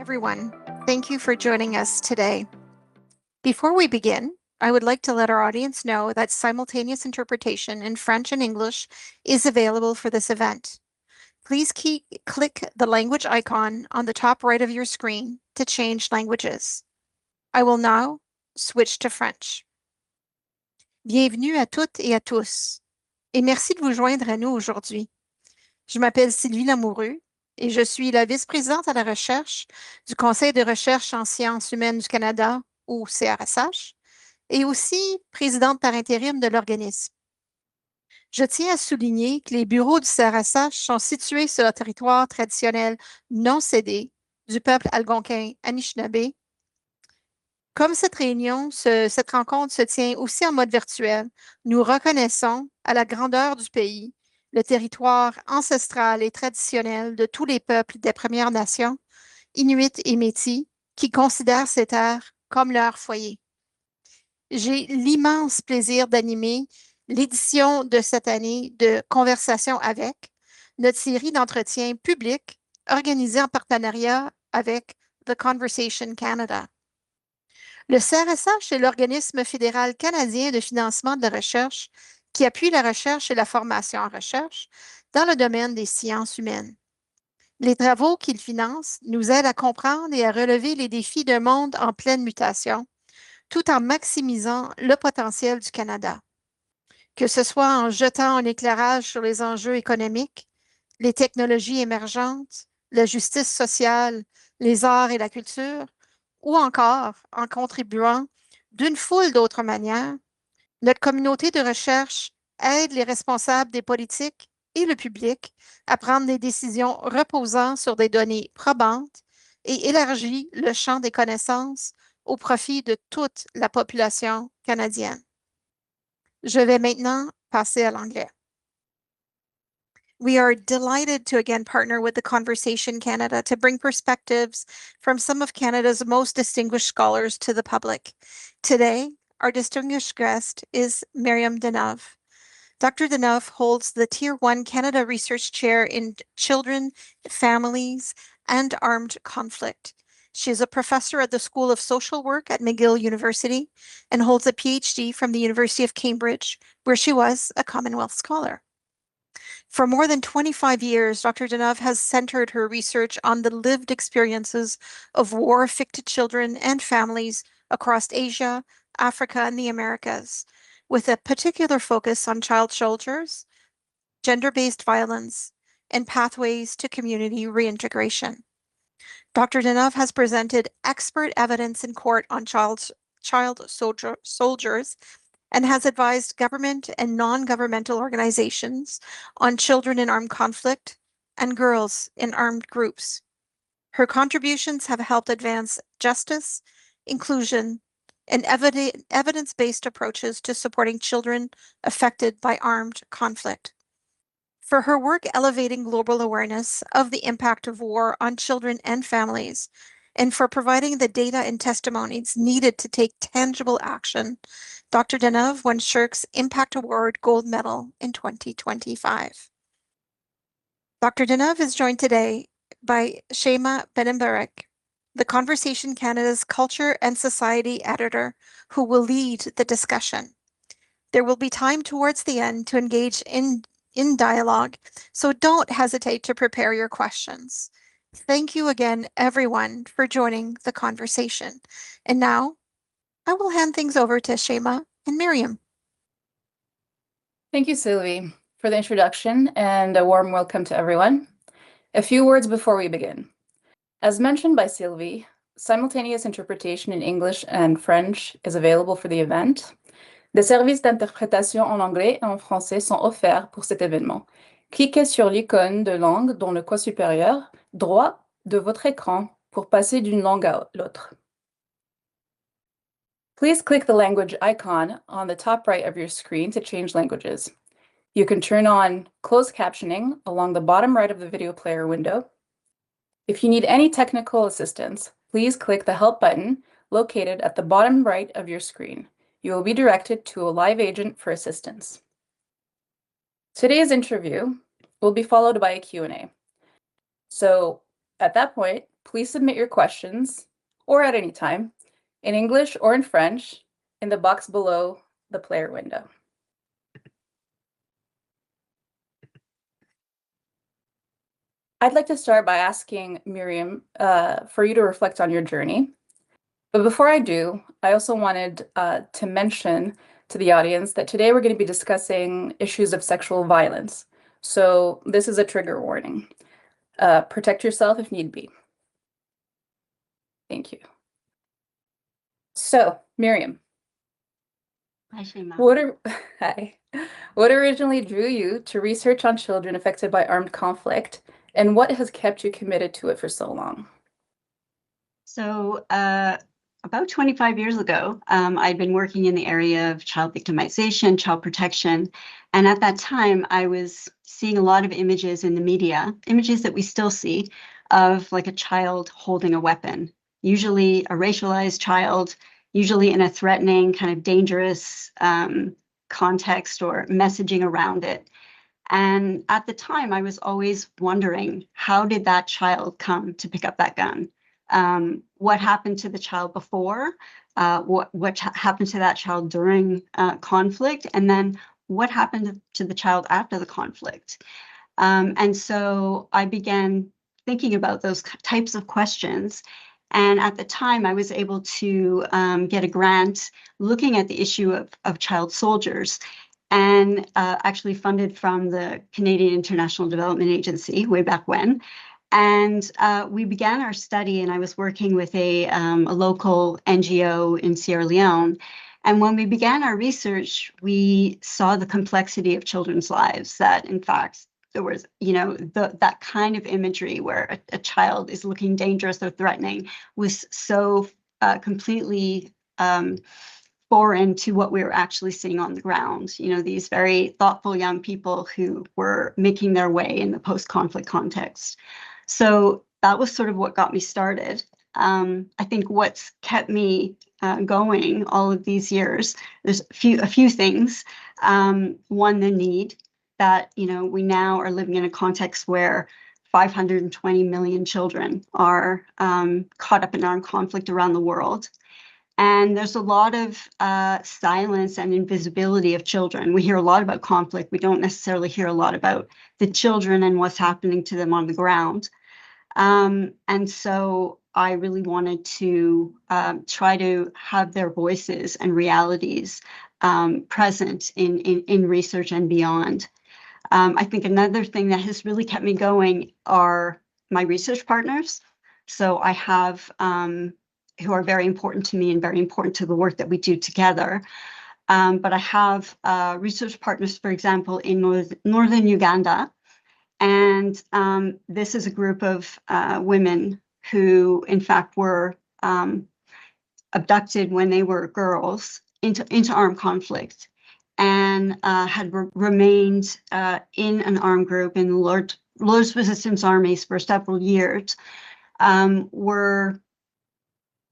Everyone, thank you for joining us today. Before we begin, I would like to let our audience know that simultaneous interpretation in French and English is available for this event. Please click the language icon on the top right of your screen to change languages. I will now switch to French. Bienvenue à toutes et à tous, et merci de vous joindre à nous aujourd'hui. Je m'appelle Sylvie Lamoureux et je suis la vice-présidente à la recherche du Conseil de recherche en sciences humaines du Canada, ou CRSH, et aussi présidente par intérim de l'organisme. Je tiens à souligner que les bureaux du CRSH sont situés sur le territoire traditionnel non cédé du peuple algonquin Anishinaabe. Comme cette rencontre se tient aussi en mode virtuel, nous reconnaissons à la grandeur du pays le territoire ancestral et traditionnel de tous les peuples des Premières Nations, Inuits et Métis, qui considèrent ces terres comme leur foyer. J'ai l'immense plaisir d'animer l'édition de cette année de Conversation avec, notre série d'entretiens publics organisée en partenariat avec The Conversation Canada. Le CRSH est l'organisme fédéral canadien de financement de la recherche qui appuie la recherche et la formation en recherche dans le domaine des sciences humaines. Les travaux qu'il finance nous aident à comprendre et à relever les défis d'un monde en pleine mutation, tout en maximisant le potentiel du Canada. Que ce soit en jetant un éclairage sur les enjeux économiques, les technologies émergentes, la justice sociale, les arts et la culture, ou encore en contribuant d'une foule d'autres manières, notre communauté de recherche aide les responsables des politiques et le public à prendre des décisions reposant sur des données probantes et élargit le champ des connaissances au profit de toute la population canadienne. Je vais maintenant passer à l'anglais. We are delighted to again partner with the Conversation Canada to bring perspectives from some of Canada's most distinguished scholars to the public. Today, our distinguished guest is Myriam Denov. Dr. Denov holds the Tier 1 Canada Research Chair in Children, Families, and Armed Conflict. She is a professor at the School of Social Work at McGill University and holds a PhD from the University of Cambridge, where she was a Commonwealth Scholar. For more than 25 years, Dr. Denov has centered her research on the lived experiences of war-affected children and families across Asia, Africa, and the Americas, with a particular focus on child soldiers, gender-based violence, and pathways to community reintegration. Dr. Denov has presented expert evidence in court on child soldiers and has advised government and non-governmental organizations on children in armed conflict and girls in armed groups. Her contributions have helped advance justice, inclusion, and evidence-based approaches to supporting children affected by armed conflict. For her work elevating global awareness of the impact of war on children and families, and for providing the data and testimonies needed to take tangible action, Dr. Denov won SSHRC Impact Award Gold Medal in 2025. Dr. Denov is joined today by Mme Denov, the Conversation Canada's Culture and Society editor, who will lead the discussion. There will be time towards the end to engage in dialogue, so don't hesitate to prepare your questions. Thank you again, everyone, for joining the conversation. And now, I will hand things over to Shema and Myriam. Thank you, Sylvie, for the introduction and a warm welcome to everyone. A few words before we begin. As mentioned by Sylvie, simultaneous interpretation in English and French is available for the event. Des services d'interprétation en anglais et en français sont offerts pour cet événement. Cliquez sur l'icône de langue dans le coin supérieur droit de votre écran pour passer d'une langue à l'autre. Please click the language icon on the top right of your screen to change languages. You can turn on closed captioning along the bottom right of the video player window. If you need any technical assistance, please click the help button located at the bottom right of your screen. You will be directed to a live agent for assistance. Today's interview will be followed by a Q&A. So at that point, please submit your questions, or at any time, in English or in French, in the box below the player window. I'd like to start by asking Myriam for you to reflect on your journey. But before I do, I also wanted to mention to the audience that today we're going to be discussing issues of sexual violence. So this is a trigger warning. Protect yourself if need be. Thank you. So, Myriam. Hi, Shema. Hi. What originally drew you to research on children affected by armed conflict, and what has kept you committed to it for so long? So about 25 years ago, I'd been working in the area of child victimization, child protection. And at that time, I was seeing a lot of images in the media, images that we still see, of like a child holding a weapon, usually a racialized child, usually in a threatening, kind of dangerous context or messaging around it. And at the time, I was always wondering, how did that child come to pick up that gun? What happened to the child before? What happened to that child during conflict? And then what happened to the child after the conflict? And so I began thinking about those types of questions. And at the time, I was able to get a grant looking at the issue of child soldiers, and actually funded from the Canadian International Development Agency way back when. And we began our study, and I was working with a local NGO in Sierra Leone. And when we began our research, we saw the complexity of children's lives, that in fact, there was, that kind of imagery where a child is looking dangerous or threatening was so completely foreign to what we were actually seeing on the ground. These very thoughtful young people who were making their way in the post-conflict context. So that was sort of what got me started. I think what's kept me going all of these years, there's a few things. One, the need that, we now are living in a context where 520 million children are caught up in armed conflict around the world. And there's a lot of silence and invisibility of children. We hear a lot about conflict. We don't necessarily hear a lot about the children and what's happening to them on the ground. And so I really wanted to try to have their voices and realities present in research and beyond. I think another thing that has really kept me going are my research partners. So I have who are very important to me and very important to the work that we do together. But I have research partners, for example, in northern Uganda. And this is a group of women who, in fact, were abducted when they were girls into armed conflict, and had remained in an armed group in the Lord's Resistance Armies for several years.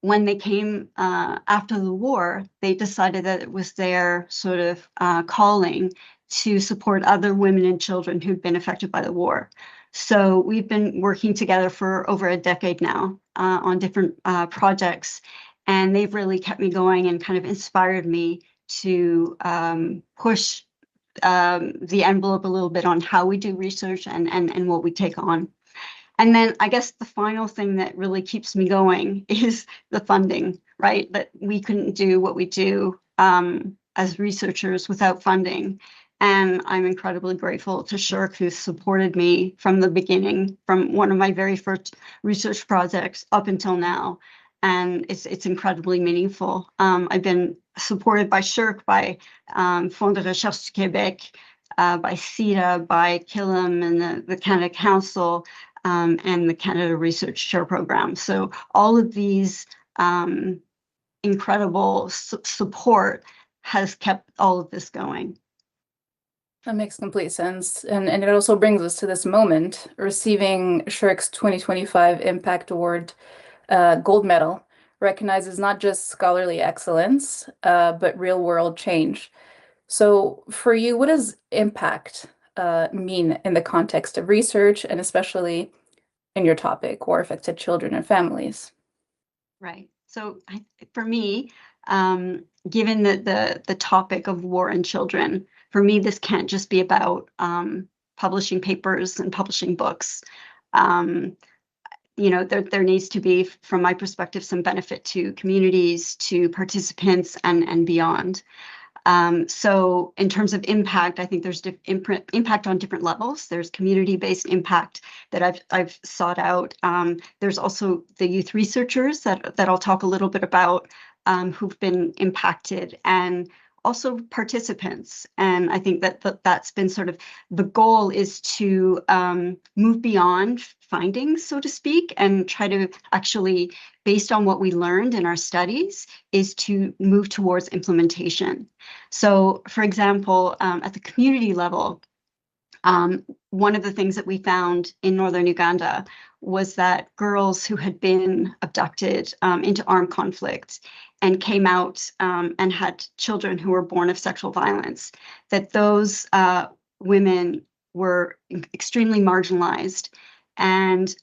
When they came after the war, they decided that it was their sort of calling to support other women and children who'd been affected by the war. So we've been working together for over a decade now on different projects, and they've really kept me going and kind of inspired me to push the envelope a little bit on how we do research and what we take on. And then I guess the final thing that really keeps me going is the funding, right? That we couldn't do what we do as researchers without funding. And I'm incredibly grateful to SSHRC, who supported me from the beginning, from one of my very first research projects up until now. And it's incredibly meaningful. I've been supported by SSHRC, by Fonds de Recherche du Québec, by CETA, by KILM and the Canada Council, and the Canada Research Share Program. So all of these incredible support has kept all of this going. That makes complete sense. And it also brings us to this moment, receiving SSHRC's 2025 Impact Award Gold Medal recognizes not just scholarly excellence, but real-world change. So for you, what does impact mean in the context of research, and especially in your topic or affected children and families? Right. So for me, given the topic of war and children, for me, this can't just be about publishing papers and publishing books. There needs to be, from my perspective, some benefit to communities, to participants, and beyond. So in terms of impact, I think there's impact on different levels. There's community-based impact that I've sought out. There's also the youth researchers that I'll talk a little bit about, who've been impacted, and also participants. And I think that's been sort of the goal, is to move beyond findings, so to speak, and try to actually, based on what we learned in our studies, is to move towards implementation. So, for example, at the community level, one of the things that we found in northern Uganda was that girls who had been abducted into armed conflict and came out and had children who were born of sexual violence, that those women were extremely marginalized and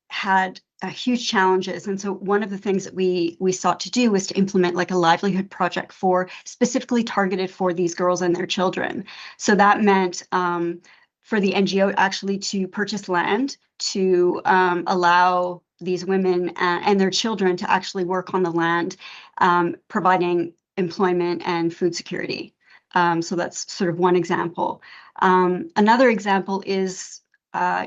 had huge challenges. And so one of the things that we sought to do was to implement like a livelihood project specifically targeted for these girls and their children. So that meant for the NGO actually to purchase land to allow these women and their children to actually work on the land, providing employment and food security. So that's sort of one example. Another example is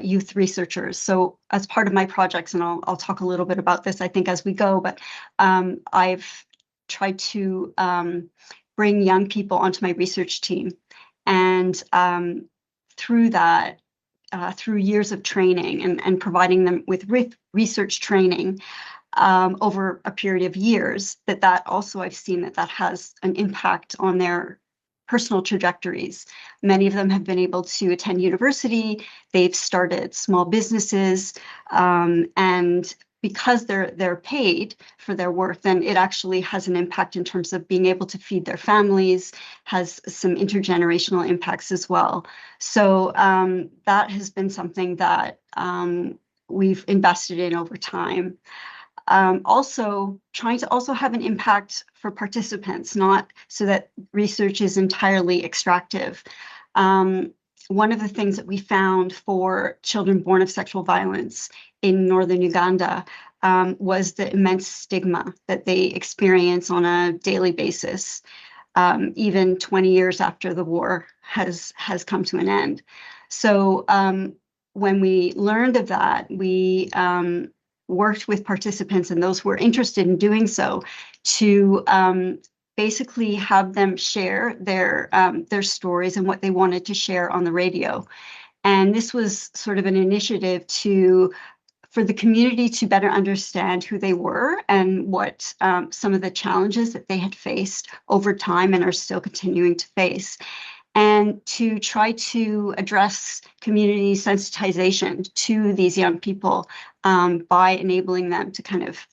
youth researchers. So as part of my projects, and I'll talk a little bit about this, I think, as we go, but I've tried to bring young people onto my research team. And through that, through years of training and providing them with research training over a period of years, that also I've seen that has an impact on their personal trajectories. Many of them have been able to attend university, they've started small businesses, and because they're paid for their work, then it actually has an impact in terms of being able to feed their families, has some intergenerational impacts as well. So that has been something that we've invested in over time. Also trying to also have an impact for participants, not so that research is entirely extractive. One of the things that we found for children born of sexual violence in northern Uganda was the immense stigma that they experience on a daily basis, even 20 years after the war has come to an end. So when we learned of that, we worked with participants and those who were interested in doing so to basically have them share their stories and what they wanted to share on the radio. And this was sort of an initiative for the community to better understand who they were and what some of the challenges that they had faced over time and are still continuing to face, and to try to address community sensitization to these young people by enabling them to kind of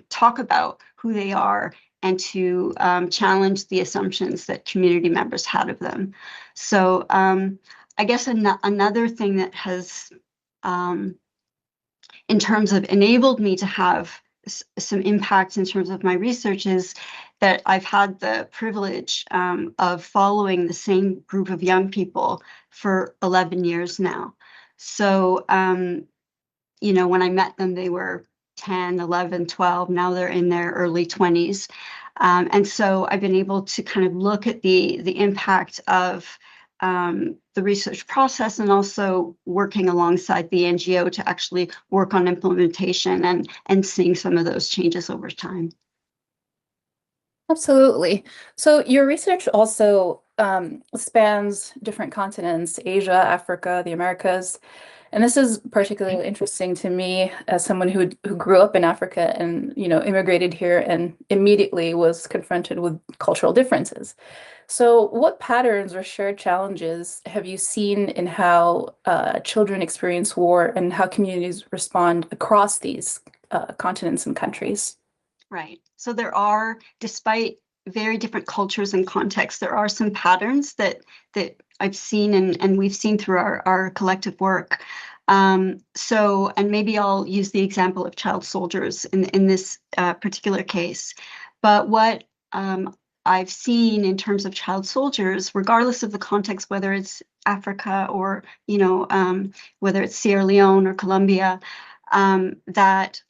talk about who they are and to challenge the assumptions that community members had of them. So I guess another thing that has, in terms of enabled me to have some impact in terms of my research, is that I've had the privilege of following the same group of young people for 11 years now. So, when I met them, they were 10, 11, 12, now they're in their early 20s. And so I've been able to kind of look at the impact of the research process and also working alongside the NGO to actually work on implementation and seeing some of those changes over time. Absolutely. So your research also spans different continents, Asia, Africa, the Americas. And this is particularly interesting to me as someone who grew up in Africa and, immigrated here and immediately was confronted with cultural differences. So what patterns or shared challenges have you seen in how children experience war and how communities respond across these continents and countries? Right. So there are, despite very different cultures and contexts, there are some patterns that I've seen and we've seen through our collective work. And maybe I'll use the example of child soldiers in this particular case. But what I've seen in terms of child soldiers, regardless of the context, whether it's Africa or, whether it's Sierra Leone or Colombia, that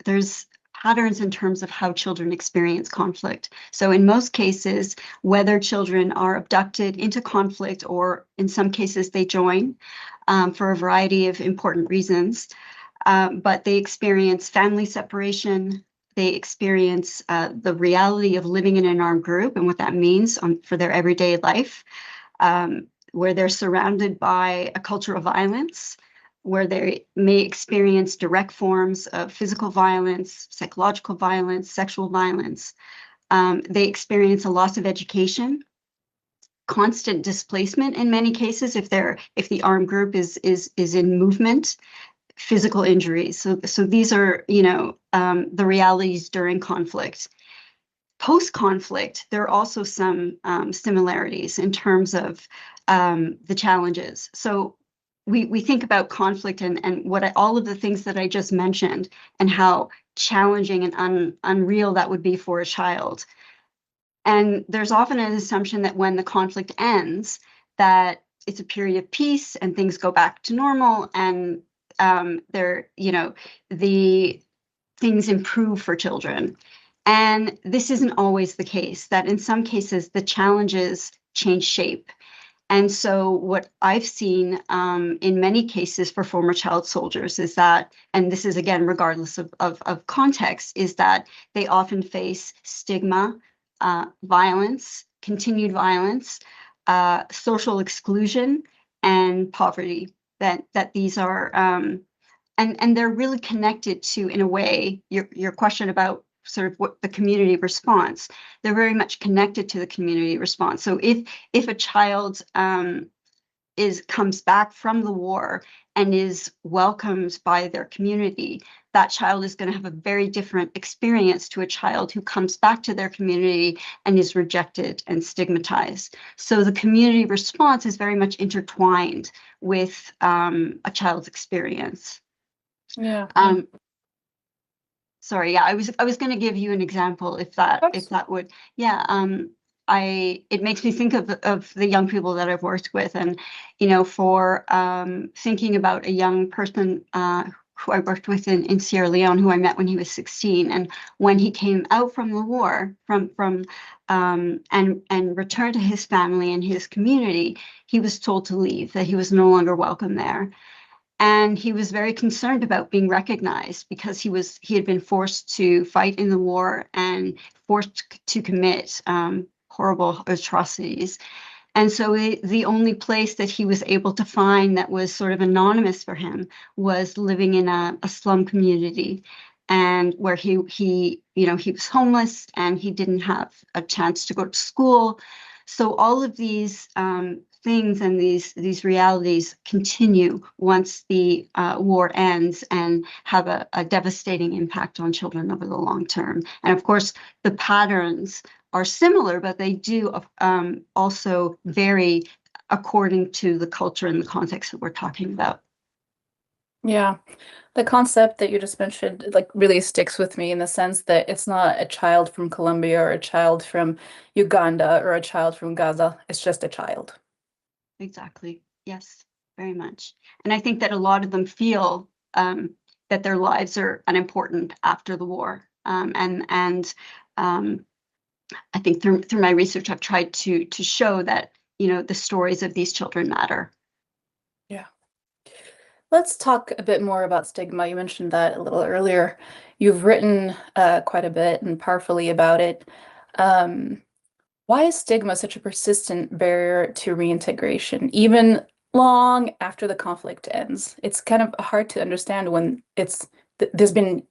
there's patterns in terms of how children experience conflict. So in most cases, whether children are abducted into conflict or in some cases they join for a variety of important reasons, but they experience family separation, they experience the reality of living in an armed group and what that means for their everyday life, where they're surrounded by a culture of violence, where they may experience direct forms of physical violence, psychological violence, sexual violence. They experience a loss of education, constant displacement in many cases if the armed group is in movement, physical injuries. So these are the realities during conflict. Post-conflict, there are also some similarities in terms of the challenges. So we think about conflict and all of the things that I just mentioned and how challenging and unreal that would be for a child. And there's often an assumption that when the conflict ends, that it's a period of peace and things go back to normal and the things improve for children. And this isn't always the case, that in some cases the challenges change shape. And so what I've seen in many cases for former child soldiers is that, and this is again, regardless of context, is that they often face stigma, violence, continued violence, social exclusion, and poverty. That these are, and they're really connected to, in a way, your question about sort of what the community response, they're very much connected to the community response. So if a child comes back from the war and is welcomed by their community, that child is going to have a very different experience to a child who comes back to their community and is rejected and stigmatized. So the community response is very much intertwined with a child's experience. Yeah. Sorry, yeah, I was going to give you an example if that would, yeah. It makes me think of the young people that I've worked with, and for thinking about a young person who I worked with in Sierra Leone, who I met when he was 16, and when he came out from the war, and returned to his family and his community, he was told to leave, that he was no longer welcome there. And he was very concerned about being recognized because he had been forced to fight in the war and forced to commit horrible atrocities. And so the only place that he was able to find that was sort of anonymous for him was living in a slum community, and where he was homeless and he didn't have a chance to go to school. So all of these things and these realities continue once the war ends and have a devastating impact on children over the long term. And of course, the patterns are similar, but they do also vary according to the culture and the context that we're talking about. Yeah, the concept that you just mentioned really sticks with me in the sense that it's not a child from Colombia or a child from Uganda or a child from Gaza. It's just a child. Exactly. Yes, very much. And I think that a lot of them feel that their lives are unimportant after the war. I think through my research, I've tried to show that the stories of these children matter. Yeah. Let's talk a bit more about stigma. You mentioned that a little earlier. You've written quite a bit and powerfully about it. Why is stigma such a persistent barrier to reintegration, even long after the conflict ends? It's kind of hard to understand when there's been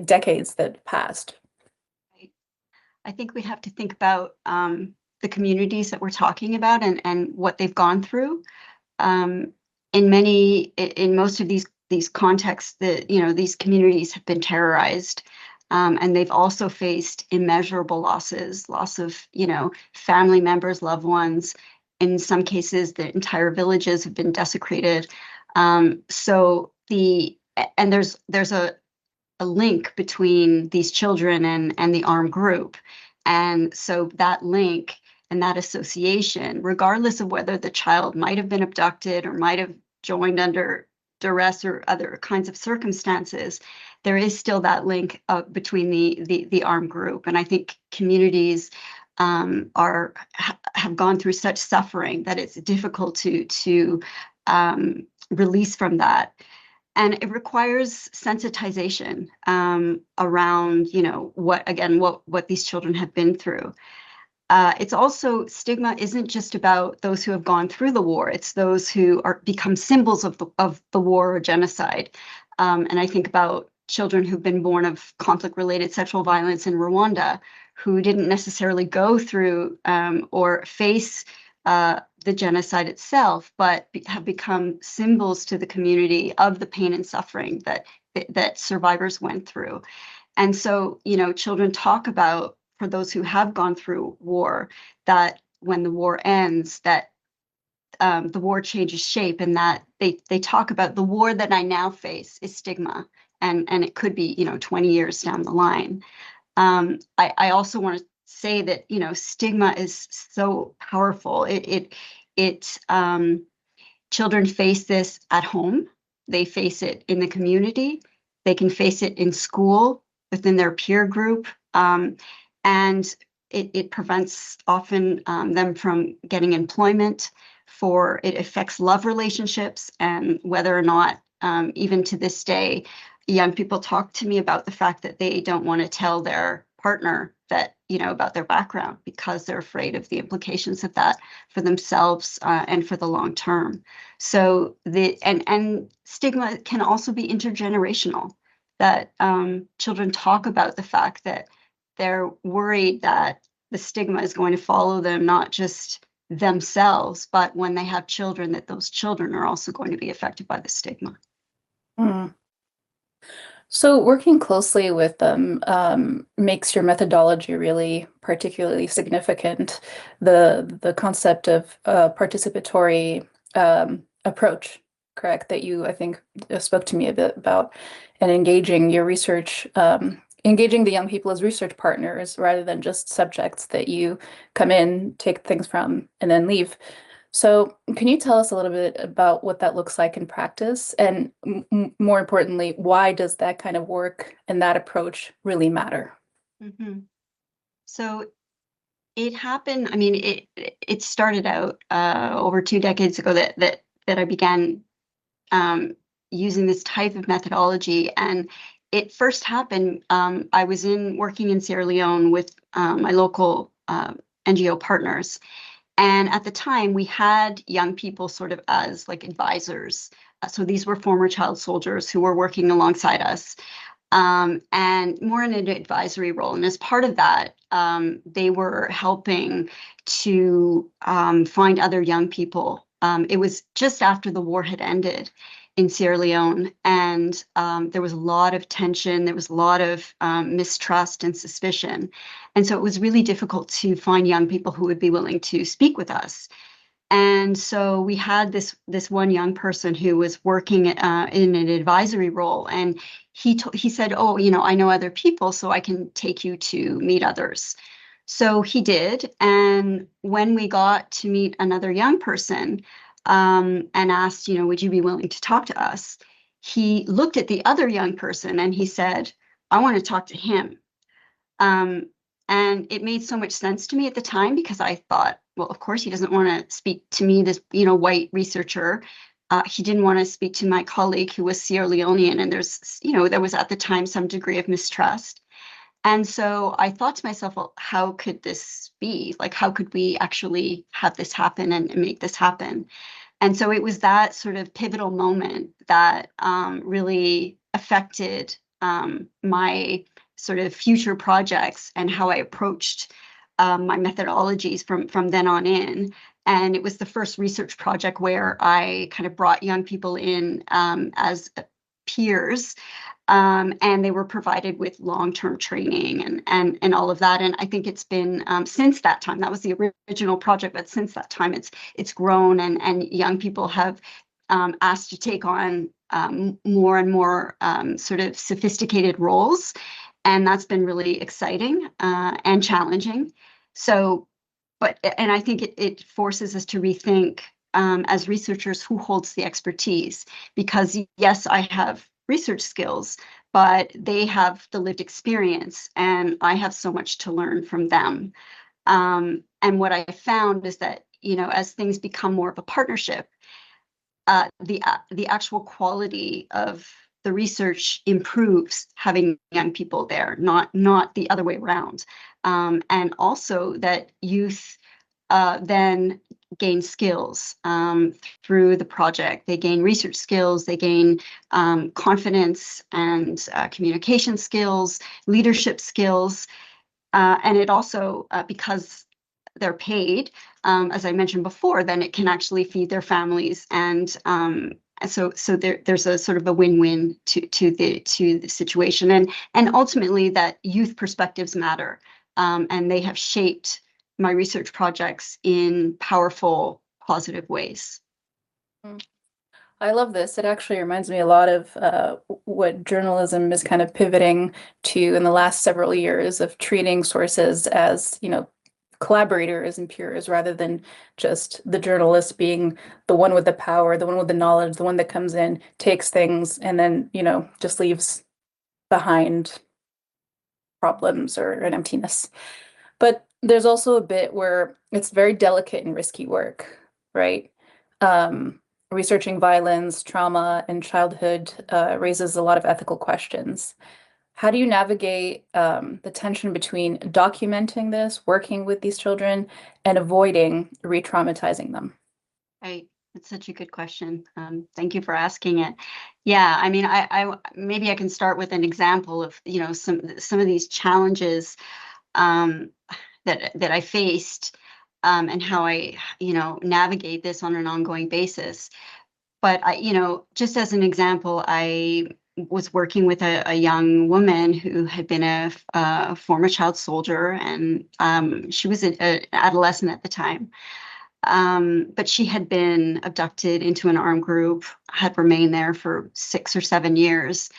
decades that passed. I think we have to think about the communities that we're talking about and what they've gone through. In most of these contexts, these communities have been terrorized. And they've also faced immeasurable loss of, family members, loved ones. In some cases, the entire villages have been desecrated. And there's a link between these children and the armed group. And so that link and that association, regardless of whether the child might have been abducted or might have joined under duress or other kinds of circumstances, there is still that link between the armed group. And I think communities have gone through such suffering that it's difficult to release from that. And it requires sensitization around, what these children have been through. It's also, stigma isn't just about those who have gone through the war. It's those who become symbols of the war or genocide. And I think about children who've been born of conflict-related sexual violence in Rwanda, who didn't necessarily go through or face the genocide itself, but have become symbols to the community of the pain and suffering that survivors went through. And so, children talk about, for those who have gone through war, that when the war ends, that the war changes shape, and that they talk about the war that I now face is stigma, and it could be 20 years down the line. I also want to say that stigma is so powerful. Children face this at home. They face it in the community. They can face it in school within their peer group. And it prevents often them from getting employment. It affects love relationships, and whether or not, even to this day, young people talk to me about the fact that they don't want to tell their partner that, about their background, because they're afraid of the implications of that for themselves and for the long term. So and stigma can also be intergenerational, that children talk about the fact that they're worried that the stigma is going to follow them, not just themselves, but when they have children, that those children are also going to be affected by the stigma. Mm. So working closely with them makes your methodology really particularly significant. The concept of participatory approach, correct, that you, I think, spoke to me a bit about, and engaging your research, engaging the young people as research partners rather than just subjects that you come in, take things from, and then leave. So can you tell us a little bit about what that looks like in practice? And more importantly, why does that kind of work and that approach really matter? Mm-hmm. So it happened, it started out over 2 decades ago that I began using this type of methodology. And it first happened, I was working in Sierra Leone with my local NGO partners. And at the time, we had young people sort of as like advisors. So these were former child soldiers who were working alongside us, and more in an advisory role. And as part of that, they were helping to find other young people. It was just after the war had ended in Sierra Leone, and there was a lot of tension. There was a lot of mistrust and suspicion. And so it was really difficult to find young people who would be willing to speak with us. And so we had this one young person who was working in an advisory role, and he said, "Oh, I know other people, so I can take you to meet others." So he did, and when we got to meet another young person and asked, "Would you be willing to talk to us?" He looked at the other young person and he said, "I want to talk to him." And it made so much sense to me at the time, because I thought, well, of course he doesn't want to speak to me, this white researcher. He didn't want to speak to my colleague who was Sierra Leonean, and there was at the time some degree of mistrust. And so I thought to myself, well, how could this be? Like, how could we actually have this happen and make this happen? And so it was that sort of pivotal moment that really affected my sort of future projects and how I approached my methodologies from then on in. And it was the first research project where I kind of brought young people in as peers, and they were provided with long-term training and all of that. And I think it's been since that time, that was the original project, but since that time it's grown, and young people have asked to take on more and more sort of sophisticated roles. And that's been really exciting and challenging. So, and I think it forces us to rethink as researchers who holds the expertise, because yes, I have research skills, but they have the lived experience, and I have so much to learn from them. And what I found is that, as things become more of a partnership, the actual quality of the research improves having young people there, not the other way around. And also that youth then gain skills through the project. They gain research skills, they gain confidence and communication skills, leadership skills. And it also, because they're paid, as I mentioned before, then it can actually feed their families. And so there's a sort of a win-win to the situation. And ultimately that youth perspectives matter. And they have shaped my research projects in powerful, positive ways. I love this. It actually reminds me a lot of what journalism is kind of pivoting to in the last several years, of treating sources as, collaborators and peers, rather than just the journalist being the one with the power, the one with the knowledge, the one that comes in, takes things, and then, just leaves behind problems or an emptiness. But there's also a bit where it's very delicate and risky work, right? Researching violence, trauma, and childhood raises a lot of ethical questions. How do you navigate the tension between documenting this, working with these children, and avoiding re-traumatizing them? Right. That's such a good question. Thank you for asking it. Yeah, I mean, I maybe I can start with an example of, some of these challenges that I faced, and how I, navigate this on an ongoing basis. But just as an example, I was working with a young woman who had been a former child soldier, and she was an adolescent at the time. But she had been abducted into an armed group, had remained there for 6 or 7 years,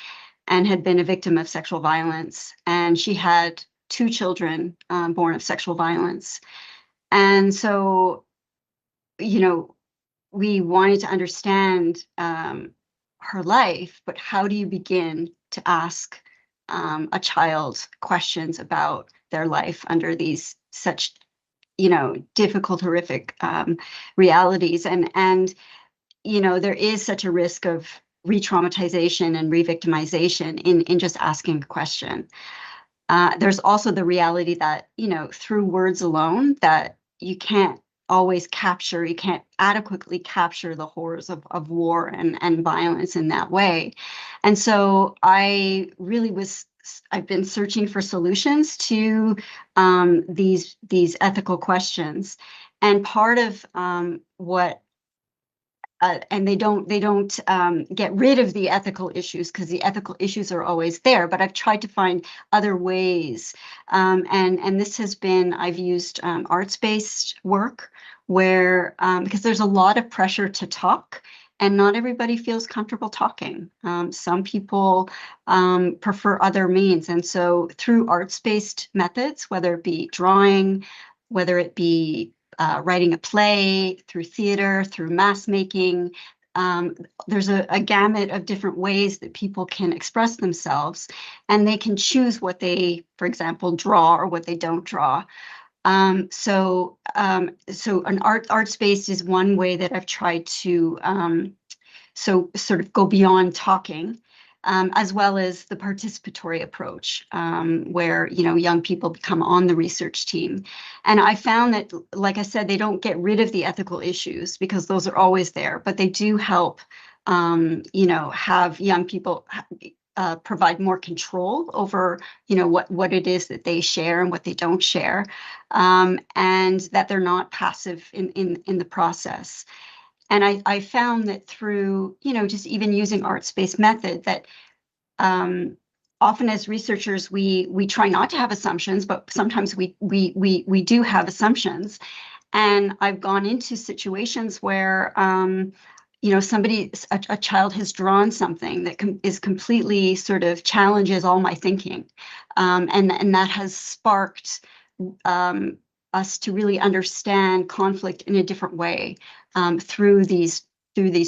and had been a victim of sexual violence. And she had 2 children born of sexual violence. And so, we wanted to understand her life, but how do you begin to ask a child questions about their life under these such, difficult, horrific realities? And there is such a risk of re-traumatization and re-victimization in just asking a question. There's also the reality that, through words alone, that you can't always capture, you can't adequately capture the horrors of war and violence in that way. And so I've been searching for solutions to these ethical questions. And part of what and they don't get rid of the ethical issues, because the ethical issues are always there, but I've tried to find other ways. And this has been, I've used arts-based work where, because there's a lot of pressure to talk, and not everybody feels comfortable talking. Some people prefer other means. And so through arts-based methods, whether it be drawing, whether it be writing a play, through theater, through mask making. There's a gamut of different ways that people can express themselves, and they can choose what they, for example, draw or what they don't draw. So an arts-based is one way that I've tried to so sort of go beyond talking. As well as the participatory approach, where young people become on the research team. And I found that, like I said, they don't get rid of the ethical issues, because those are always there, but they do help have young people provide more control over what it is that they share and what they don't share, and that they're not passive in the process. And I found that through, just even using arts-based method, that often as researchers, we try not to have assumptions, but sometimes we do have assumptions. And I've gone into situations where, a child has drawn something that is completely sort of challenges all my thinking. And that has sparked us to really understand conflict in a different way through these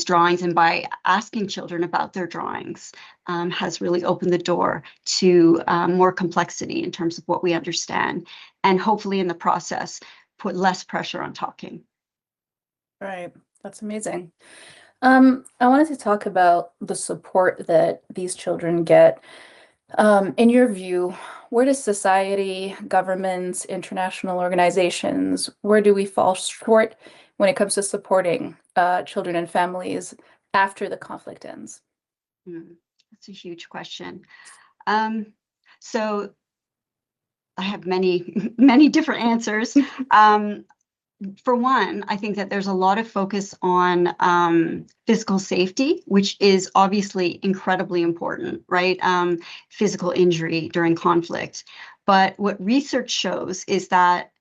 drawings, and by asking children about their drawings has really opened the door to more complexity in terms of what we understand, and hopefully in the process put less pressure on talking. Right, that's amazing. I wanted to talk about the support that these children get. In your view, where does society, governments, international organizations, where do we fall short when it comes to supporting children and families after the conflict ends? That's a huge question. So I have many, many different answers. For one, I think that there's a lot of focus on physical safety, which is obviously incredibly important, right? Physical injury during conflict. But what research shows is that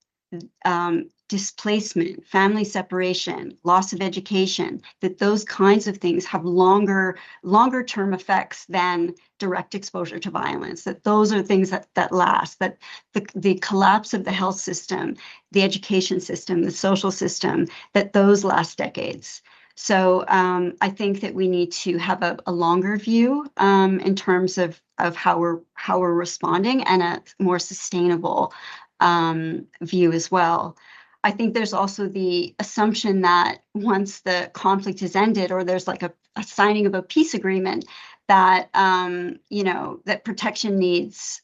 displacement, family separation, loss of education, that those kinds of things have longer term effects than direct exposure to violence, that those are things that last, that the collapse of the health system, the education system, the social system, that those last decades. So I think that we need to have a longer view in terms of how we're responding, and a more sustainable view as well. I think there's also the assumption that once the conflict is ended, or there's like a signing of a peace agreement, that that protection needs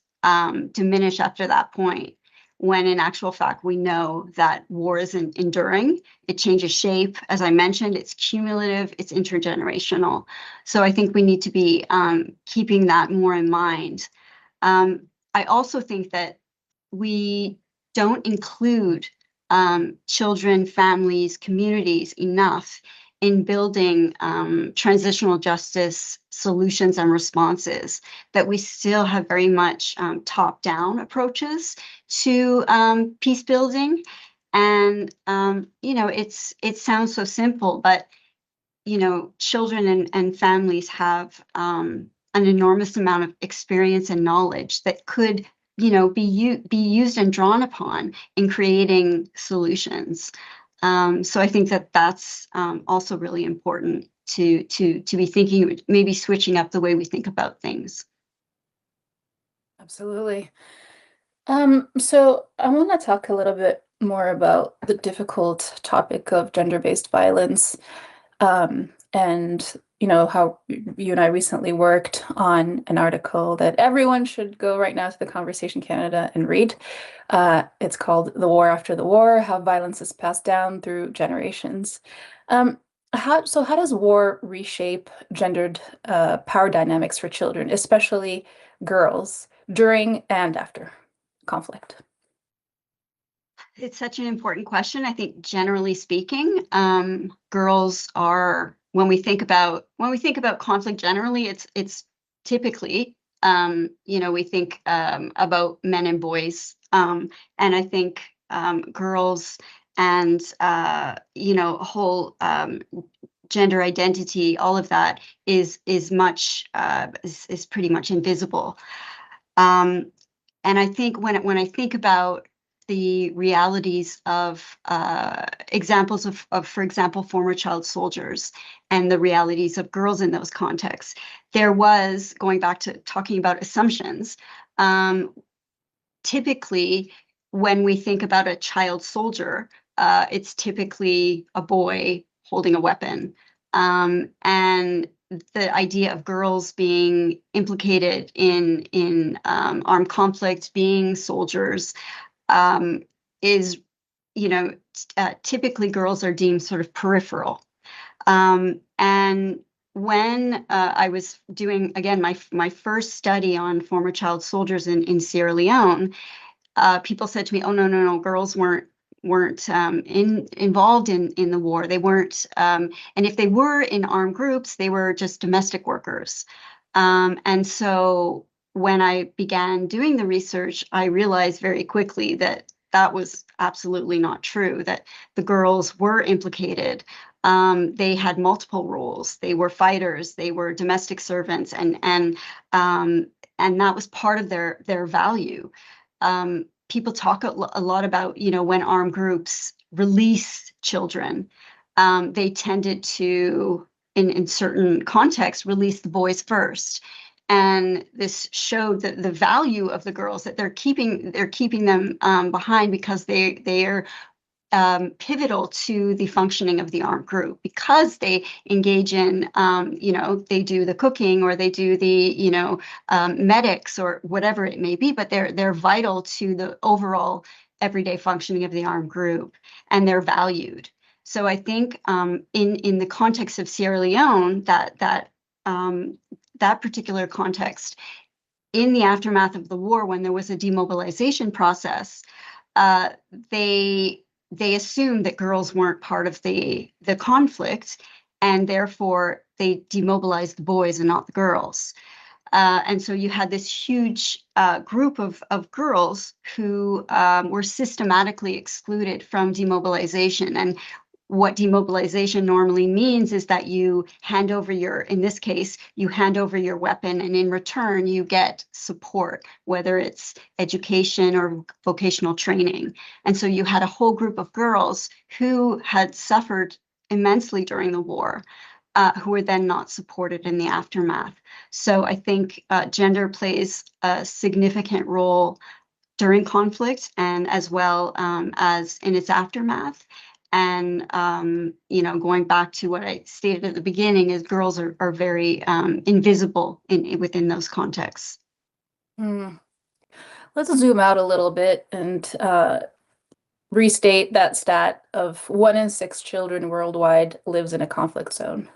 diminish after that point, when in actual fact we know that war isn't enduring. It changes shape. As I mentioned, it's cumulative, it's intergenerational. So I think we need to be keeping that more in mind. I also think that we don't include children, families, communities enough in building transitional justice solutions and responses, that we still have very much top-down approaches to peace building. And it sounds so simple, but children and families have an enormous amount of experience and knowledge that could be used and drawn upon in creating solutions. So I think that that's also really important to be thinking, maybe switching up the way we think about things. Absolutely. So I want to talk a little bit more about the difficult topic of gender-based violence, and how you and I recently worked on an article that everyone should go right now to the Conversation Canada and read. It's called "The War After the War: How Violence is Passed Down Through Generations." How does war reshape gendered power dynamics for children, especially girls, during and after conflict? It's such an important question. I think generally speaking, girls are, when we think about conflict generally, it's typically we think about men and boys, and I think girls and whole gender identity, all of that is pretty much invisible. And I think when I think about the realities of examples of, for example, former child soldiers, and the realities of girls in those contexts, there was, going back to talking about assumptions, typically when we think about a child soldier, it's typically a boy holding a weapon. And the idea of girls being implicated in armed conflict, being soldiers, is, typically girls are deemed sort of peripheral. And when I was doing, again, my first study on former child soldiers in Sierra Leone, people said to me, "Oh, no, girls weren't involved in the war. They weren't, and if they were in armed groups, they were just domestic workers." And so when I began doing the research, I realized very quickly that that was absolutely not true, that the girls were implicated They had multiple roles. They were fighters, they were domestic servants, and that was part of their value. People talk a lot about, when armed groups release children, they tended to, in certain contexts, release the boys first. And this showed the value of the girls, that they're keeping them behind because they are pivotal to the functioning of the armed group, because they engage in, they do the cooking, or they do the, medics, or whatever it may be, but they're vital to the overall everyday functioning of the armed group, and they're valued. So I think in the context of Sierra Leone, that particular context, in the aftermath of the war, when there was a demobilization process, they assumed that girls weren't part of the conflict, and therefore they demobilized the boys and not the girls. And so you had this huge group of girls who were systematically excluded from demobilization. And what demobilization normally means is that you hand over in this case, you hand over your weapon, and in return, you get support, whether it's education or vocational training. And so you had a whole group of girls who had suffered immensely during the war, who were then not supported in the aftermath. So I think gender plays a significant role during conflict, and as well as in its aftermath. And, going back to what I stated at the beginning, is girls are very invisible within those contexts. Let's zoom out a little bit and restate that stat of 1 in 6 children worldwide lives in a conflict zone.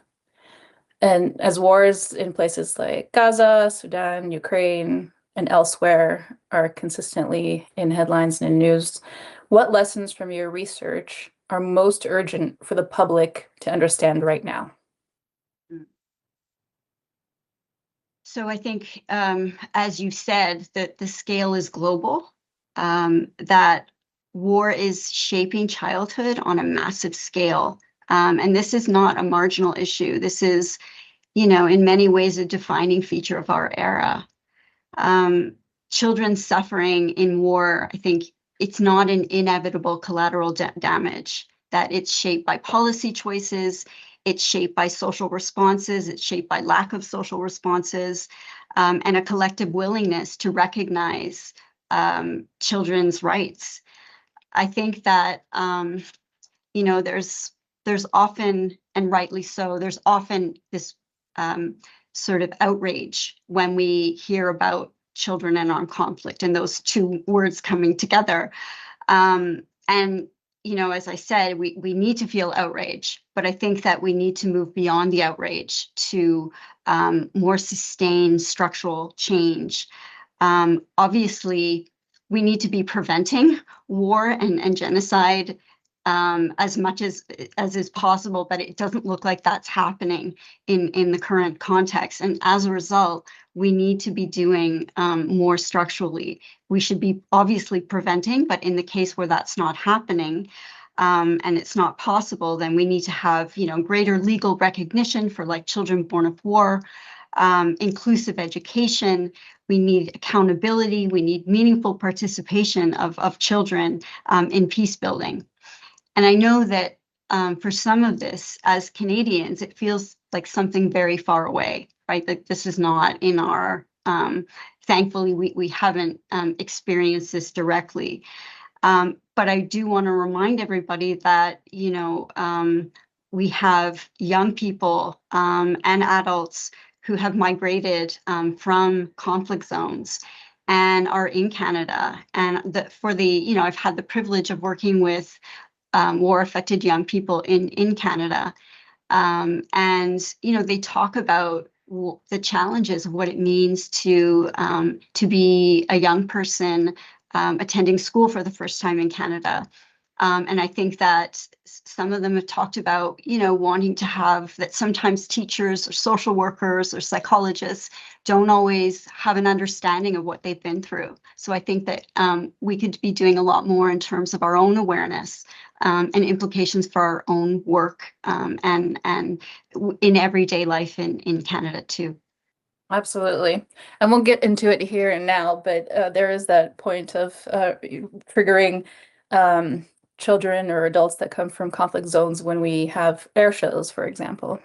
And as wars in places like Gaza, Sudan, Ukraine, and elsewhere are consistently in headlines and in news, what lessons from your research are most urgent for the public to understand right now? So I think, as you said, that the scale is global, that war is shaping childhood on a massive scale. And this is not a marginal issue. This is, in many ways, a defining feature of our era. Children suffering in war, I think, it's not an inevitable collateral damage, that it's shaped by policy choices, it's shaped by social responses, it's shaped by lack of social responses, and a collective willingness to recognize children's rights. I think that, there's often, and rightly so, there's often this sort of outrage when we hear about children and armed conflict, and those two words coming together. And, as I said, we need to feel outrage, but I think that we need to move beyond the outrage to more sustained structural change. Obviously, we need to be preventing war and genocide as much as is possible, but it doesn't look like that's happening in the current context. And as a result, we need to be doing more structurally. We should be obviously preventing, but in the case where that's not happening, and it's not possible, then we need to have, greater legal recognition for children born of war, inclusive education. We need accountability. We need meaningful participation of children in peace building. And I know that for some of this, as Canadians, it feels like something very far away, right? That this is not in our, thankfully, we haven't experienced this directly. But I do want to remind everybody that, we have young people and adults who have migrated from conflict zones and are in Canada. And I've had the privilege of working with war-affected young people in Canada. And, they talk about the challenges of what it means to be a young person attending school for the first time in Canada, And I think that some of them have talked about, wanting to have that sometimes teachers or social workers or psychologists don't always have an understanding of what they've been through. So I think that we could be doing a lot more in terms of our own awareness and implications for our own work and in everyday life in Canada too. Absolutely. And we'll get into it here and now, but there is that point of triggering children or adults that come from conflict zones when we have air shows, for example,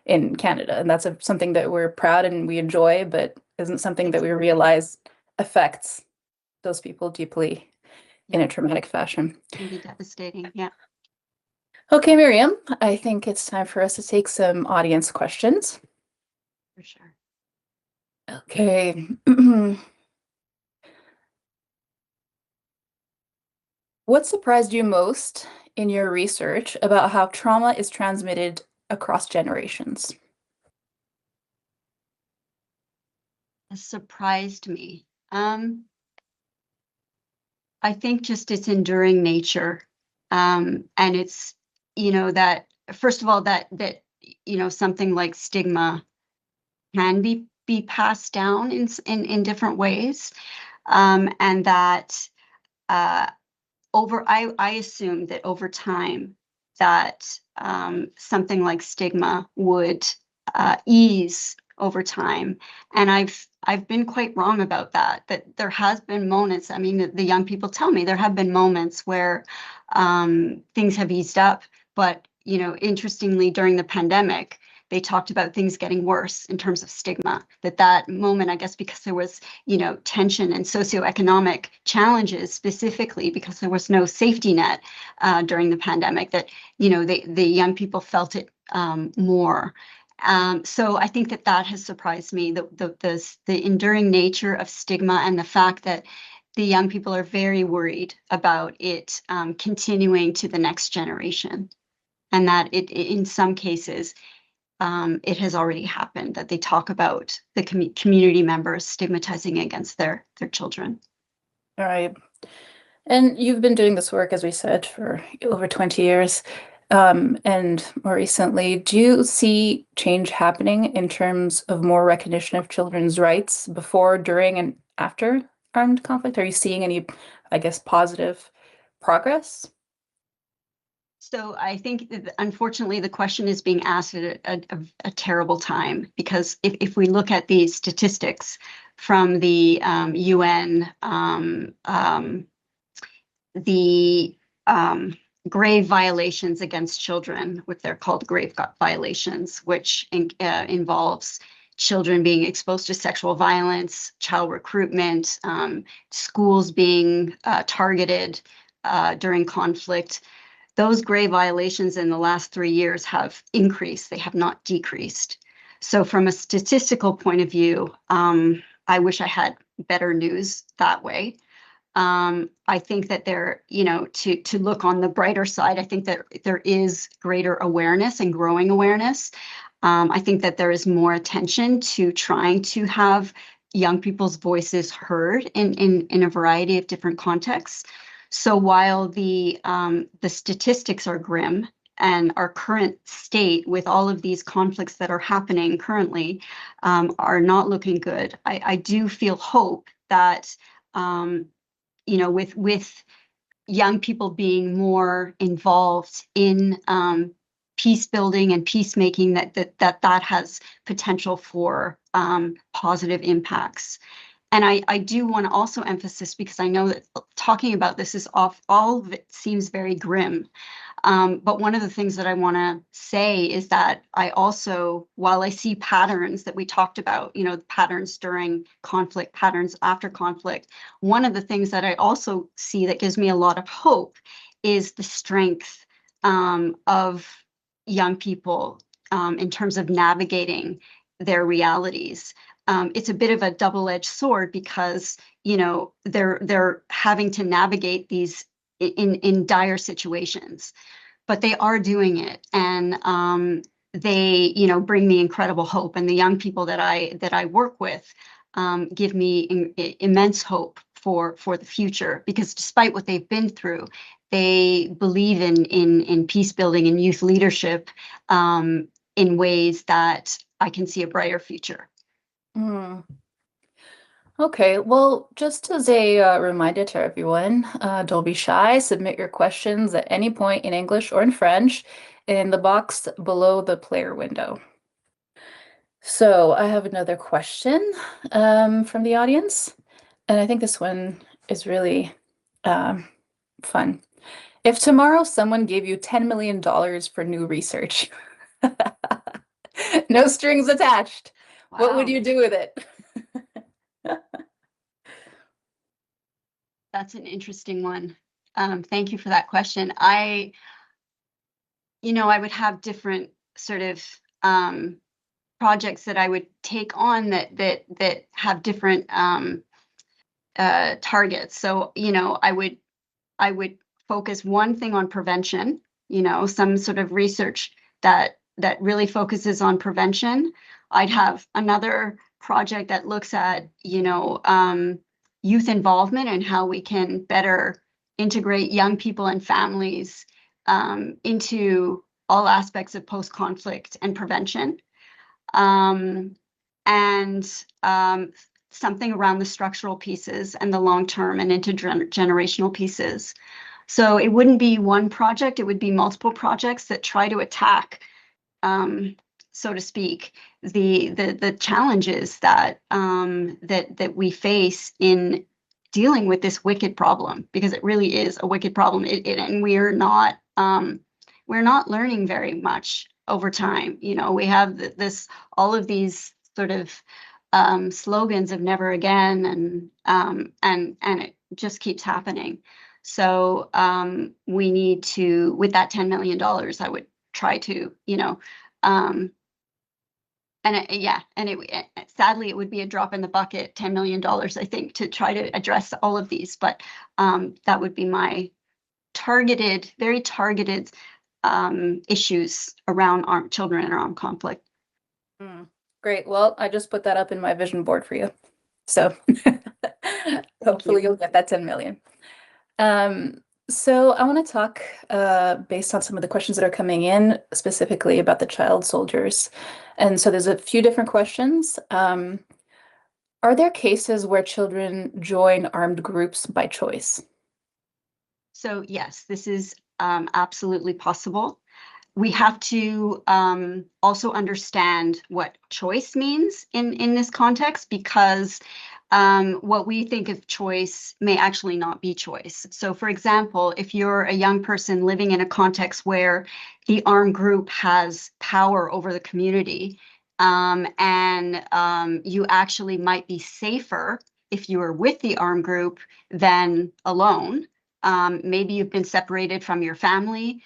in Canada. And that's something that we're proud and we enjoy, but isn't something that we realize affects those people deeply in a traumatic fashion. It can be devastating, yeah. Okay, Myriam, I think it's time for us to take some audience questions. For sure. Okay. What surprised you most in your research about how trauma is transmitted across generations? It surprised me. I think just its enduring nature. And it's, that first of all, that something like stigma can be passed down in different ways. And that I assume that over time that something like stigma would ease over time. And I've been quite wrong about that there has been moments, I mean, the young people tell me there have been moments where things have eased up, but, interestingly, during the pandemic, they talked about things getting worse in terms of stigma, that moment, I guess, because there was, tension and socioeconomic challenges, specifically because there was no safety net during the pandemic, that, the young people felt it more. So I think that has surprised me, the enduring nature of stigma and the fact that the young people are very worried about it continuing to the next generation, and that it in some cases, it has already happened, that they talk about the community members stigmatizing against their children. All right. And you've been doing this work, as we said, for over 20 years. And more recently, do you see change happening in terms of more recognition of children's rights before, during, and after armed conflict? Are you seeing any, I guess, positive progress? So I think that, unfortunately, the question is being asked at a terrible time, because if we look at the statistics from the UN, the grave violations against children, what they're called grave violations, which involves children being exposed to sexual violence, child recruitment, schools being targeted during conflict. Those grave violations in the last 3 years have increased. They have not decreased. So from a statistical point of view, I wish I had better news that way. I think that to look on the brighter side, I think that there is greater awareness and growing awareness. I think that there is more attention to trying to have young people's voices heard in a variety of different contexts. So while the statistics are grim, and our current state with all of these conflicts that are happening currently are not looking good, I do feel hope that with young people being more involved in peace building and peacemaking, that has potential for positive impacts. And I do want to also emphasize, because I know that talking about this is all of it seems very grim. But one of the things that I want to say is that I also, while I see patterns that we talked about, patterns during conflict, patterns after conflict, one of the things that I also see that gives me a lot of hope is the strength of young people in terms of navigating their realities. It's a bit of a double-edged sword, because they're having to navigate these in dire situations, but they are doing it, and they bring me incredible hope. And the young people that I work with give me immense hope for the future, because despite what they've been through, they believe in peace building and youth leadership in ways that I can see a brighter future. Okay, well, just as a reminder to everyone, don't be shy. Submit your questions at any point in English or in French in the box below the player window. So I have another question from the audience, and I think this one is really fun. If tomorrow someone gave you $10 million for new research, no strings attached, what would Wow. you do with it? That's an interesting one. Thank you for that question. I would have different sort of projects that I would take on that have different targets. So, I would focus one thing on prevention, some sort of research that really focuses on prevention. I'd have another project that looks at, youth involvement and how we can better integrate young people and families into all aspects of post-conflict and prevention. And something around the structural pieces and the long-term and intergenerational pieces. So it wouldn't be one project, it would be multiple projects that try to attack, so to speak, the challenges that we face in dealing with this wicked problem, because it really is a wicked problem. And we're not learning very much over time. We have all of these sort of slogans of never again, and it just keeps happening. So we need to, with that $10 million, I would try to, sadly, it would be a drop in the bucket, $10 million, I think, to try to address all of these. But that would be my very targeted issues around children and armed conflict. Great. Well, I just put that up in my vision board for you. So hopefully you'll get that 10 million. So I want to talk based on some of the questions that are coming in, specifically about the child soldiers. And so there's a few different questions. Are there cases where children join armed groups by choice? So yes, this is absolutely possible. We have to also understand what choice means in this context, because what we think of choice may actually not be choice. So for example, if you're a young person living in a context where the armed group has power over the community, and you actually might be safer if you are with the armed group than alone. Maybe you've been separated from your family.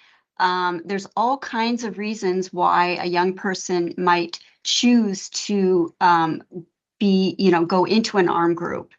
There's all kinds of reasons why a young person might choose to go into an armed group.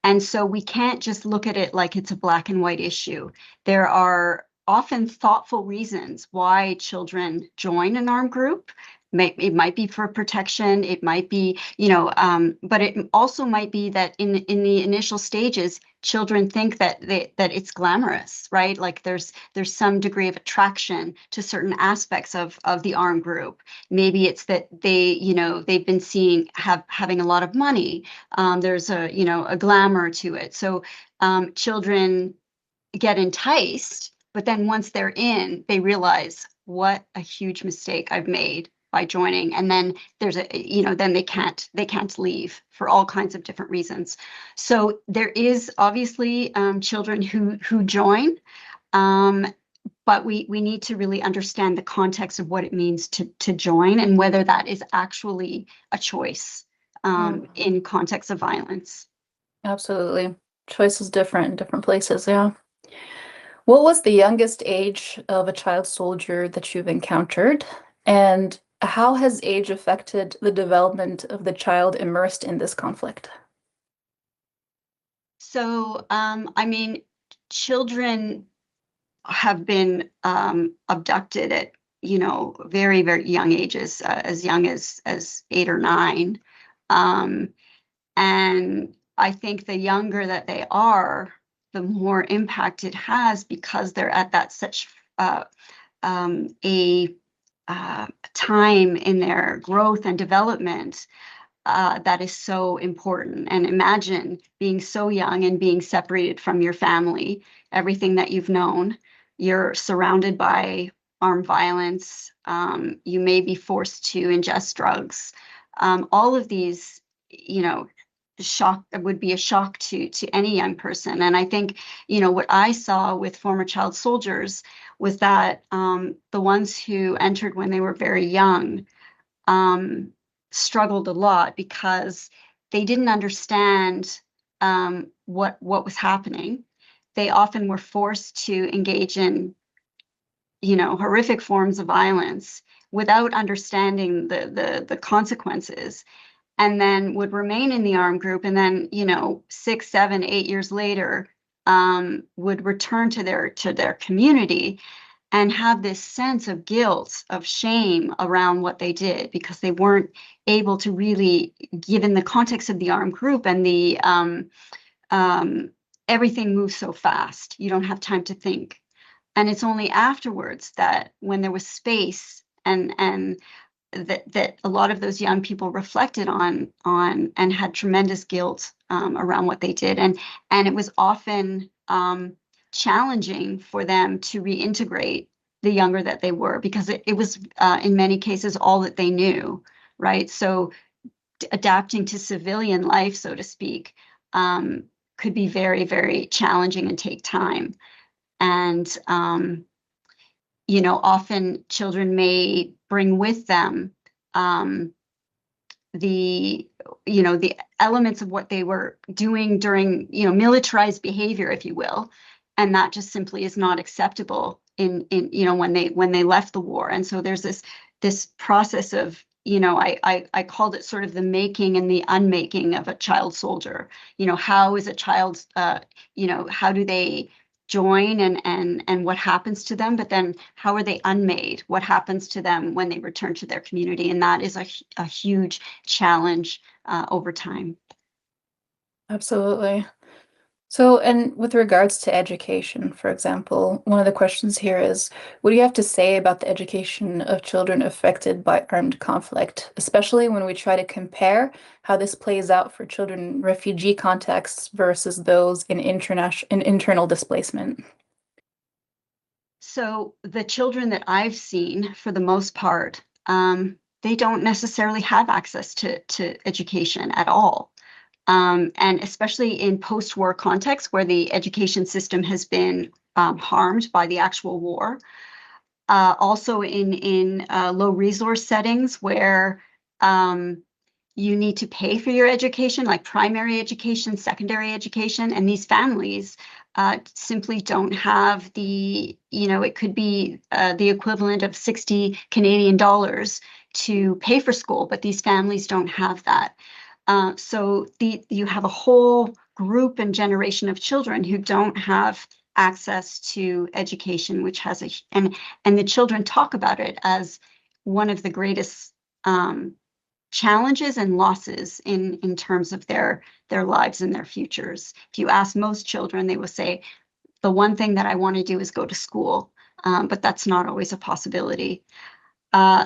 And so we can't just look at it like it's a black and white issue. There are often thoughtful reasons why children join an armed group. It might be for protection, it might be, but it also might be that in the initial stages, children think that it's glamorous, right? Like there's some degree of attraction to certain aspects of the armed group. Maybe it's that they've been having a lot of money. There's a glamour to it. So children get enticed, but then once they're in, they realize what a huge mistake I've made by joining, and then then they can't leave for all kinds of different reasons. So there is obviously children who join, but we need to really understand the context of what it means to join and whether that is actually a choice in context of violence. Absolutely. Choice is different in different places, yeah. What was the youngest age of a child soldier that you've encountered? And how has age affected the development of the child immersed in this conflict? So, children have been abducted at, very, very young ages, as young as 8 or 9. And I think the younger that they are, the more impact it has, because they're at that such a time in their growth and development that is so important. And imagine being so young and being separated from your family, everything that you've known. You're surrounded by armed violence. You may be forced to ingest drugs. All of these, shock would be a shock to any young person. And I think, what I saw with former child soldiers was that the ones who entered when they were very young struggled a lot because they didn't understand what was happening. They often were forced to engage in, horrific forms of violence without understanding the consequences, and then would remain in the armed group, and then 6, 7, 8 years later would return to their community and have this sense of guilt, of shame around what they did, because they weren't able to really, given the context of the armed group and the everything moves so fast, you don't have time to think. And it's only afterwards that, when there was space and that a lot of those young people reflected on and had tremendous guilt around what they did, and it was often challenging for them to reintegrate the younger that they were, because it was in many cases all that they knew, right? So adapting to civilian life, so to speak, could be very, very challenging and take time. And often children may bring with them the elements of what they were doing during militarized behavior, if you will, and that just simply is not acceptable in when they left the war. And so there's this process of I called it sort of the making and the unmaking of a child soldier. How is a child how do they join, and what happens to them, but then how are they unmade? What happens to them when they return to their community? And that is a huge challenge over time. Absolutely. So, and with regards to education, for example, one of the questions here is, what do you have to say about the education of children affected by armed conflict, especially when we try to compare how this plays out for children in refugee contexts versus those in internal displacement? So the children that I've seen, for the most part, they don't necessarily have access to education at all. And especially in post-war contexts where the education system has been harmed by the actual war. Also in low resource settings where you need to pay for your education, like primary education, secondary education, and these families simply don't have the, it could be the equivalent of 60 Canadian dollars to pay for school, but these families don't have that. So you have a whole group and generation of children who don't have access to education, which has and the children talk about it as one of the greatest challenges and losses in terms of their lives and their futures. If you ask most children, they will say, the one thing that I want to do is go to school, but that's not always a possibility.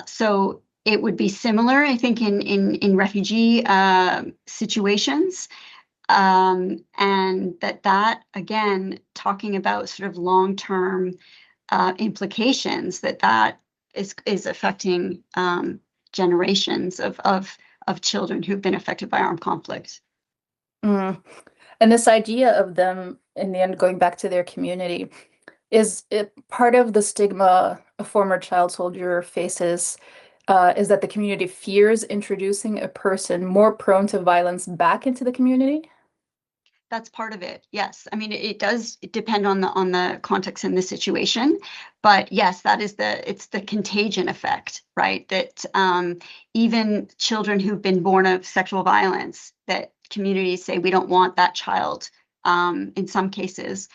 So it would be similar, I think, in refugee situations, and that again, talking about sort of long-term implications, that is affecting generations of children who've been affected by armed conflict. Mm. And this idea of them, in the end, going back to their community, is it part of the stigma a former child soldier faces? Is that the community fears introducing a person more prone to violence back into the community? That's part of it. Yes. I mean, it does depend on the context and the situation, but yes, it's the contagion effect, right? That even children who've been born of sexual violence, that communities say we don't want that child, in some cases,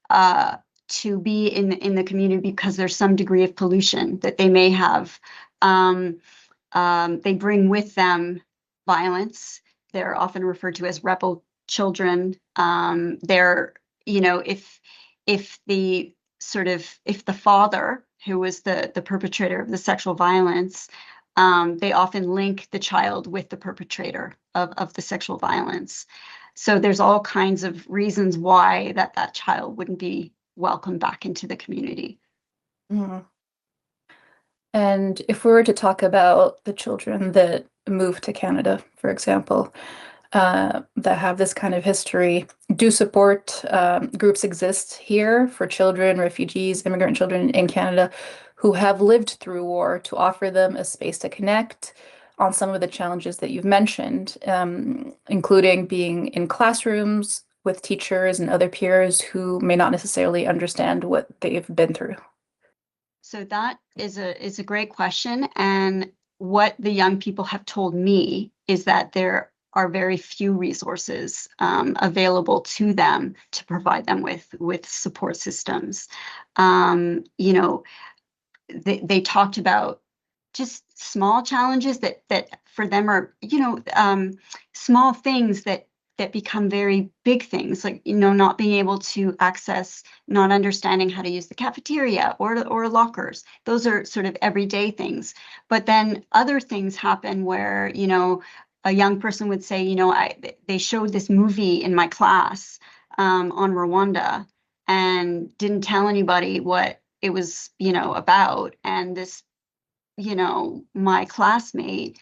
to be in the community because there's some degree of pollution that they may have. They bring with them violence. They're often referred to as rebel children. They're you know, if the father, who was the perpetrator of the sexual violence, they often link the child with the perpetrator of the sexual violence. So there's all kinds of reasons why that child wouldn't be welcomed back into the community. Mhm. And if we were to talk about the children that move to Canada, for example, that have this kind of history, do support groups exist here for children, refugees, immigrant children in Canada who have lived through war, to offer them a space to connect on some of the challenges that you've mentioned, including being in classrooms with teachers and other peers who may not necessarily understand what they've been through? So that is a great question. And what the young people have told me is that there are very few resources available to them to provide them with support systems. You know, they talked about just small challenges that for them are, you know, small things that become very big things, like, you know, not being able to access, not understanding how to use the cafeteria or lockers. Those are sort of everyday things. But then other things happen where, you know, a young person would say, you know, they showed this movie in my class on Rwanda and didn't tell anybody what it was, you know, about. And this, you know, my classmate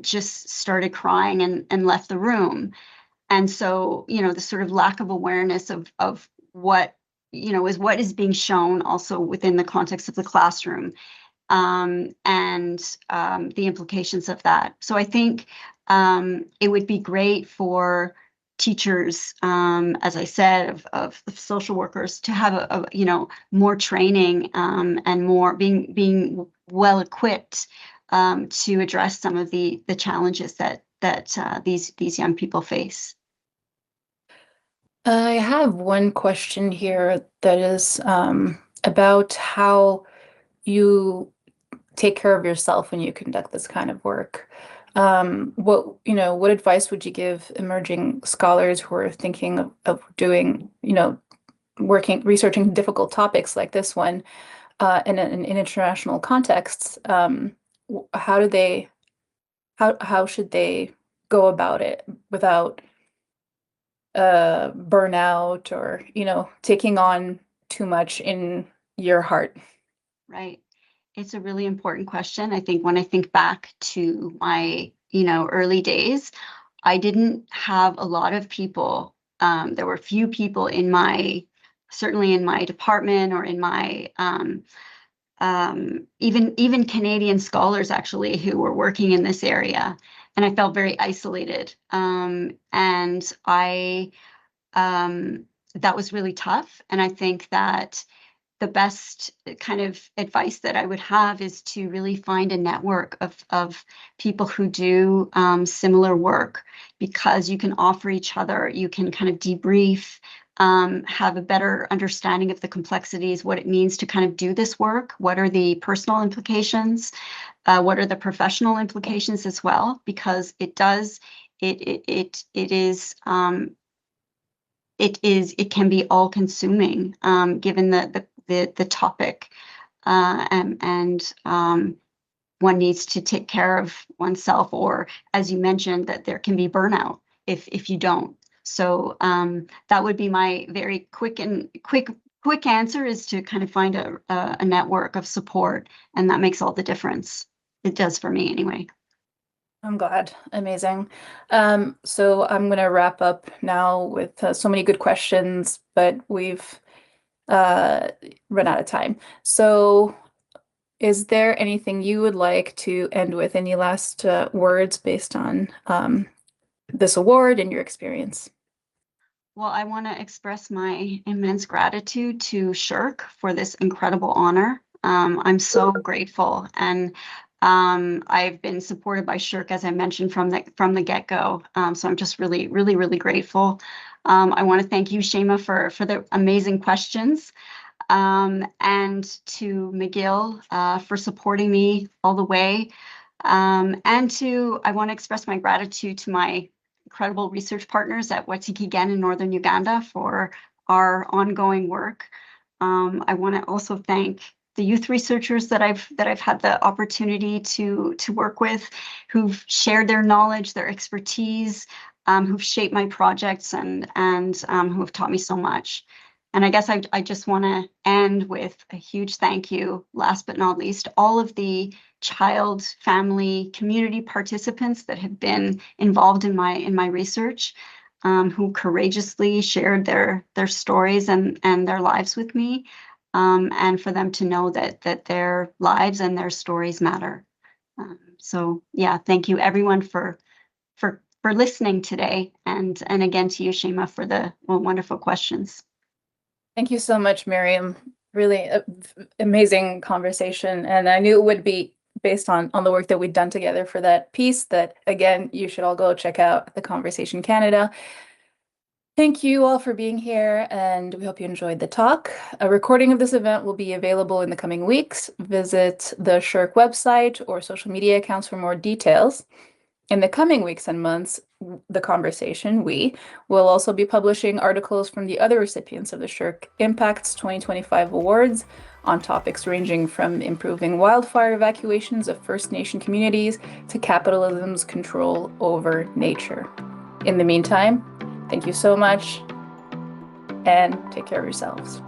just started crying and left the room. And so, you know, the sort of lack of awareness of what, you know, is what is being shown also within the context of the classroom, and the implications of that. So I think it would be great for teachers, as I said, of social workers, to have a you know, more training, and more being well equipped to address some of the challenges that these young people face. I have one question here that is about how you take care of yourself when you conduct this kind of work. What advice would you give emerging scholars who are thinking of doing, researching difficult topics like this one in international contexts? How should they go about it without burnout or, taking on too much in your heart? Right. It's a really important question. I think when I think back to my, you know, early days, I didn't have a lot of people. There were few people certainly in my department or in my, even Canadian scholars actually who were working in this area. And I felt very isolated. And that was really tough. And I think that the best kind of advice that I would have is to really find a network of people who do similar work, because you can offer each other, you can kind of debrief, have a better understanding of the complexities, what it means to kind of do this work, what are the personal implications, what are the professional implications as well, because it can be all consuming, given the topic, and one needs to take care of oneself, or, as you mentioned, that there can be burnout if you don't. So that would be my very quick answer, is to kind of find a network of support, and that makes all the difference. It does for me anyway. I'm glad. Amazing. So I'm going to wrap up now with so many good questions, but we've run out of time. So is there anything you would like to end with? Any last words based on this award and your experience? Well, I want to express my immense gratitude to SSHRC for this incredible honor. I'm so grateful, and I've been supported by SSHRC, as I mentioned, from the get-go. So I'm just really, really, really grateful. I want to thank you, Shema, for the amazing questions, and to McGill for supporting me all the way. And I want to express my gratitude to my incredible research partners at Watikigane in northern Uganda for our ongoing work. I want to also thank the youth researchers that I've had the opportunity to work with, who've shared their knowledge, their expertise, who've shaped my projects, and who have taught me so much. And I guess I just want to end with a huge thank you, last but not least, all of the child, family, community participants that have been involved in my research, who courageously shared their stories and their lives with me, and for them to know that their lives and their stories matter. So yeah, thank you everyone for listening today, and again to you, Shema, for the wonderful questions. Thank you so much, Myriam. Really amazing conversation, and I knew it would be based on the work that we'd done together for that piece. That again, you should all go check out the Conversation Canada. Thank you all for being here, and we hope you enjoyed the talk. A recording of this event will be available in the coming weeks. Visit the SSHRC website or social media accounts for more details. In the coming weeks and months, the conversation, we will also be publishing articles from the other recipients of the SSHRC Impacts 2025 Awards on topics ranging from improving wildfire evacuations of First Nation communities to capitalism's control over nature. In the meantime, thank you so much, and take care of yourselves.